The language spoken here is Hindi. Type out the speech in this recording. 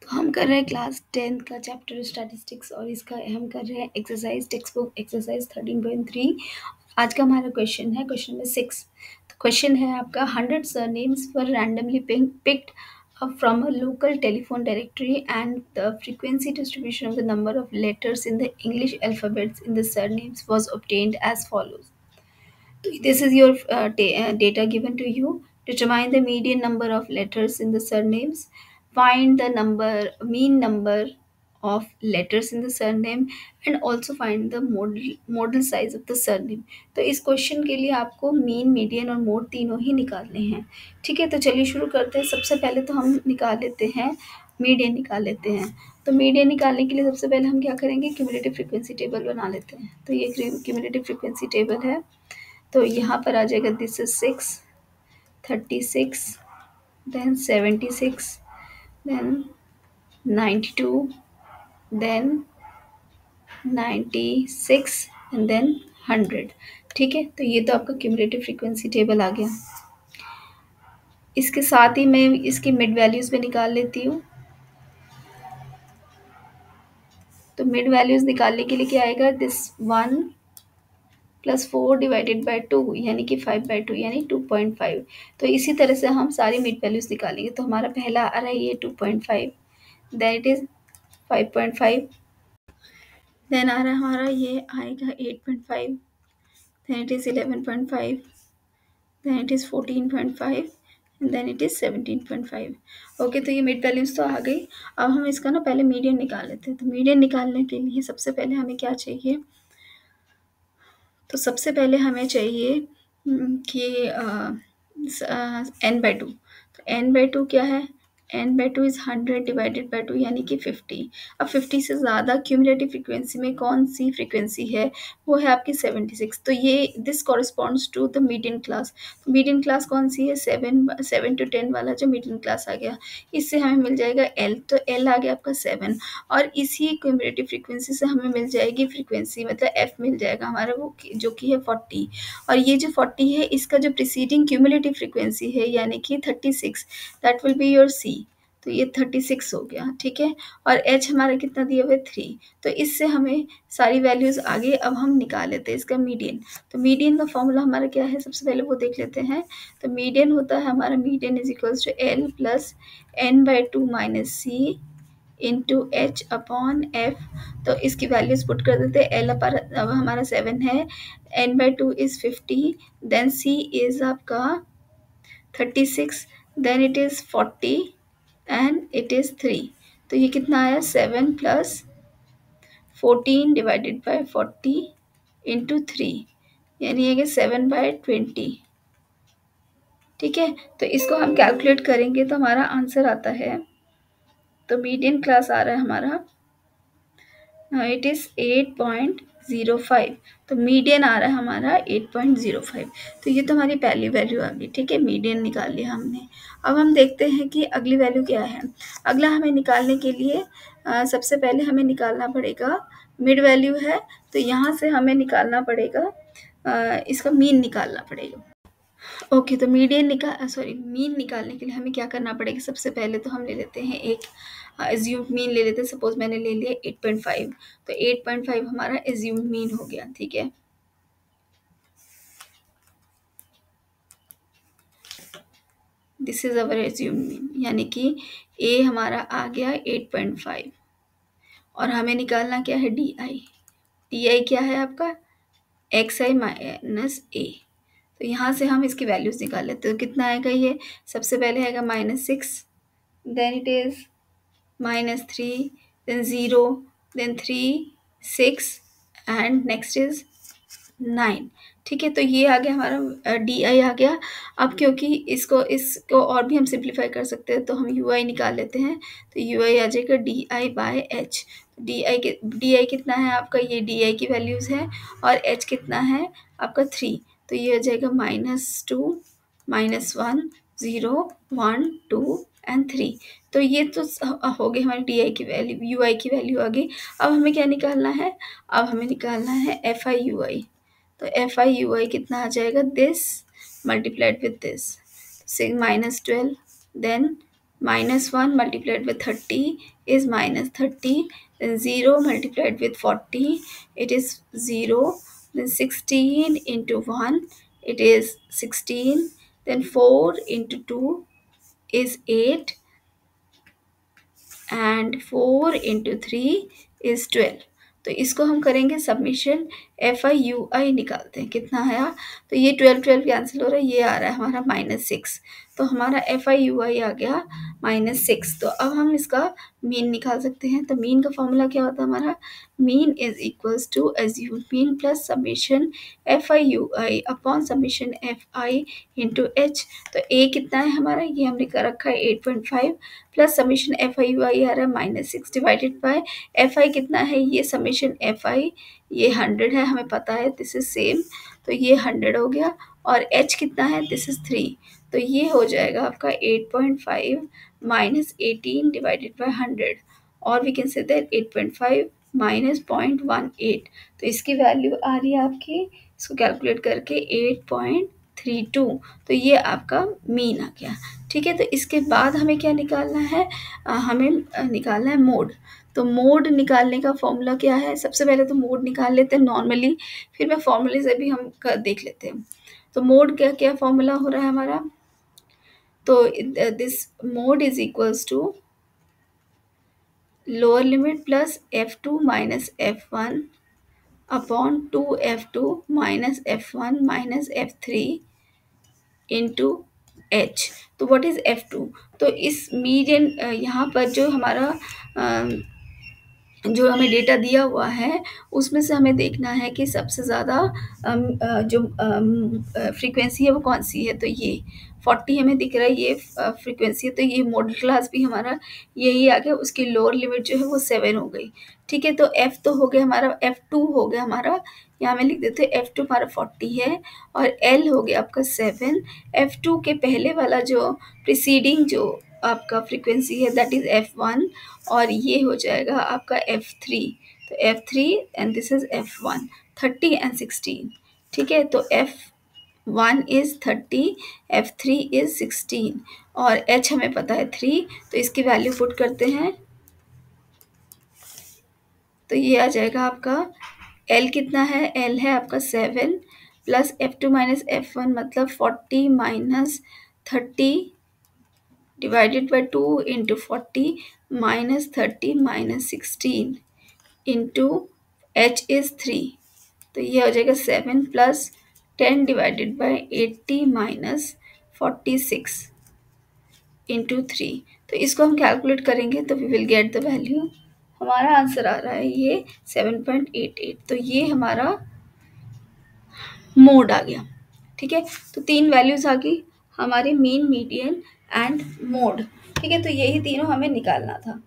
तो हम कर रहे हैं क्लास 10th का चैप्टर स्टैटिस्टिक्स और इसका हम कर रहे हैं एक्सरसाइज टेक्स्ट बुक एक्सरसाइज 13.3। आज का हमारा क्वेश्चन है क्वेश्चन नंबर 6। तो क्वेश्चन है आपका 100 surnames were randomly picked up from a local telephone directory and the frequency distribution of the number of letters in the English alphabets in the surnames was obtained as follows. This is your data given to you. Determine the median number of letters in the surnames. Find the mean number of letters in the surname and also find the modal size of the surname. तो इस क्वेश्चन के लिए आपको मीन मीडियन और मोड तीनों ही निकालने हैं। ठीक है, तो चलिए शुरू करते हैं। सबसे पहले तो हम निकाल लेते हैं मीडियन निकाल लेते हैं। तो मीडियन निकालने के लिए सबसे पहले हम क्या करेंगे, क्यूमुलेटिव फ्रीक्वेंसी टेबल बना लेते हैं। तो ये क्यूमुलेटिव फ्रीक्वेंसी टेबल है। तो यहाँ पर आ जाएगा this is 6, 36, then 76, then 92, then 96 and then 100। ठीक है, तो ये तो आपका क्यूमुलेटिव फ्रीक्वेंसी टेबल आ गया। इसके साथ ही मैं इसकी मिड वैल्यूज़ भी निकाल लेती हूँ। तो मिड वैल्यूज़ निकालने के लिए क्या आएगा, दिस 1 प्लस 4 डिवाइडेड बाई 2 यानी कि 5/2 यानी 2.5। तो इसी तरह से हम सारी मिड वैल्यूज़ निकालेंगे। तो हमारा पहला आ रहा है ये 2.5, देन इट इज़ 5.5, देन आ रहा है हमारा ये आएगा 8.5, then it is 11.5, then it is 14.5 and then it is 17.5। Okay, तो ये मिड वैल्यूज़ तो आ गई। अब हम इसका ना पहले मीडियन निकाल लेते हैं। तो मीडियन निकालने के लिए सबसे पहले हमें क्या चाहिए, तो सबसे पहले हमें चाहिए कि n/2। तो n/2 क्या है, n/2 इज़ 100 डिवाइडेड बाई 2 यानी कि 50। अब 50 से ज़्यादा क्यूमुलेटिव फ्रीक्वेंसी में कौन सी फ्रीक्वेंसी है, वो है आपकी 76। तो ये this corresponds to the median class. तो मीडियन क्लास कौन सी है, 7 to 10 वाला जो मीडियन क्लास आ गया, इससे हमें मिल जाएगा L। तो L आ गया आपका 7 और इसी क्यूमुलेटिव फ्रीक्वेंसी से हमें मिल जाएगी फ्रीक्वेंसी, मतलब F मिल जाएगा हमारा वो जो कि है 40। और ये जो 40 है इसका जो प्रीसीडिंग क्यूमुलेटिव फ्रीक्वेंसी है यानी कि 36, that will be your C। तो ये 36 हो गया। ठीक है, और H हमारा कितना दिया हुआ है 3। तो इससे हमें सारी वैल्यूज़ आगे अब हम निकाल लेते हैं इसका मीडियन। तो मीडियन का फॉर्मूला हमारा क्या है, सबसे पहले वो देख लेते हैं। तो मीडियन होता है हमारा, median is equals to L plus n/2 minus C into H/F। तो इसकी वैल्यूज़ पुट कर देते हैं। L अब हमारा 7 है, n/2 is 50, then C is आपका 36, then it is 40 and it is 3। तो ये कितना आया, 7 प्लस 14 डिवाइडेड बाई 40 इंटू 3 यानी ये 7/20। ठीक है, तो इसको हम कैलकुलेट करेंगे तो हमारा आंसर आता है, तो मीडियन क्लास आ रहा है हमारा इट इज़ 8.05। तो मीडियन आ रहा है हमारा 8.05। तो ये तो हमारी पहली वैल्यू आ गई। ठीक है, मीडियन निकाल लिया हमने। अब हम देखते हैं कि अगली वैल्यू क्या है। अगला हमें निकालने के लिए सबसे पहले हमें निकालना पड़ेगा मिड वैल्यू है, तो यहाँ से हमें निकालना पड़ेगा इसका मीन निकालना पड़ेगा। ओके, तो मीन निकालने के लिए हमें क्या करना पड़ेगा, सबसे पहले तो हम ले लेते हैं एक एज्यूम्ड मीन ले लेते हैं। सपोज मैंने ले लिया 8.5, तो 8.5 हमारा एज्यूम्ड मीन हो गया। ठीक है, this is our assumed mean यानी कि ए हमारा आ गया 8.5 और हमें निकालना क्या है, डी आई क्या है आपका XI माइनस ए। तो यहाँ से हम इसकी वैल्यूज़ निकाल लेते हैं। तो कितना आएगा ये, सबसे पहले आएगा -6, then it is -3, then 0, then 3, 6 and next is 9। ठीक है, तो ये आ गया हमारा DI आ गया। अब क्योंकि इसको और भी हम सिंप्लीफाई कर सकते हैं तो हम UI निकाल लेते हैं। तो UI आ जाएगा DI/H। DI कितना है आपका, ये DI की वैल्यूज़ है और H कितना है आपका 3। तो ये आ जाएगा -2, -1, 0, 1, 2 एंड 3। तो ये तो हो गई हमारी DI की वैल्यू, UI की वैल्यू आ गई। अब हमें क्या निकालना है, अब हमें निकालना है FI/UI। तो FI/UI कितना आ जाएगा, this multiplied with this, -12, then -1 multiplied with 30 is -30, then 0 multiplied with 40, it is 0, then 16 into 1, it is 16, then 4 into 2 is 8, and 4 into 3 is 12। तो इसको हम करेंगे सबमिशन, एफ आई यू आई निकालते हैं कितना आया। तो ये 12 12 कैंसिल हो रहा है, ये आ रहा है हमारा -6। तो हमारा एफ आई यू आई आ गया -6। तो अब हम इसका मीन निकाल सकते हैं। तो मीन का फॉर्मूला क्या होता है हमारा, mean is equals to assume mean plus summation F I U I upon summation F I into H. तो ए कितना है हमारा, ये हमने कर रखा है 8.5 plus summation F I U I आ रहा है -6 डिवाइडेड बाय एफ आई कितना है, ये समीशन एफ आई ये 100 है, हमें पता है, दिस इज सेम। तो ये 100 हो गया, और एच कितना है, दिस इज 3। तो ये हो जाएगा आपका 8.5 माइनस 18 डिवाइडेड बाय 100, और we can say that 8.5 minus 0.18। तो इसकी वैल्यू आ रही है आपकी, इसको कैलकुलेट करके 8.32। तो ये आपका मीन आ गया। ठीक है, तो इसके बाद हमें क्या निकालना है, हमें निकालना है मोड। तो मोड निकालने का फॉर्मूला क्या है, सबसे पहले तो मोड निकाल लेते हैं नॉर्मली, फिर मैं फॉर्मूले से भी हम देख लेते हैं। तो मोड क्या क्या फॉर्मूला हो रहा है हमारा, तो this mode is equals to lower limit plus f2 minus f1 upon 2f2 minus f1 minus f3 into H. तो व्हाट इज़ F2, तो इस मीडियन यहाँ पर जो हमारा जो हमें डेटा दिया हुआ है उसमें से हमें देखना है कि सबसे ज़्यादा जो फ्रीक्वेंसी है वो कौन सी है। तो ये 40 हमें दिख रहा है, ये फ्रीक्वेंसी है, तो ये मॉडल क्लास भी हमारा यही आ गया। उसकी लोअर लिमिट जो है वो 7 हो गई। ठीक है, तो F तो हो गया हमारा, F2 हो गया हमारा, यहाँ में लिख देते हैं F2 हमारा 40 है, और L हो गया आपका 7। F2 के पहले वाला जो प्रिसीडिंग जो आपका फ्रीक्वेंसी है दैट इज़ F1, और ये हो जाएगा आपका F3। तो F3 and this is F1, 30 and 16। ठीक है, तो F1 इज 30, F3 इज 16, और H हमें पता है 3। तो इसकी वैल्यू पुट करते हैं, तो ये आ जाएगा आपका L कितना है, L है आपका 7 प्लस F2 माइनस F1 मतलब 40 minus 30 divided by 2 into 40 minus 30 minus 16 into H is 3। तो ये हो जाएगा 7 plus 10 divided by 80 minus 46 into 3। तो इसको हम कैलकुलेट करेंगे तो we will get the value. हमारा आंसर आ रहा है ये 7.88। तो ये हमारा मोड आ गया। ठीक है, तो 3 वैल्यूज आ गई हमारे मीन, मीडियन एंड मोड। ठीक है, तो यही तीनों हमें निकालना था।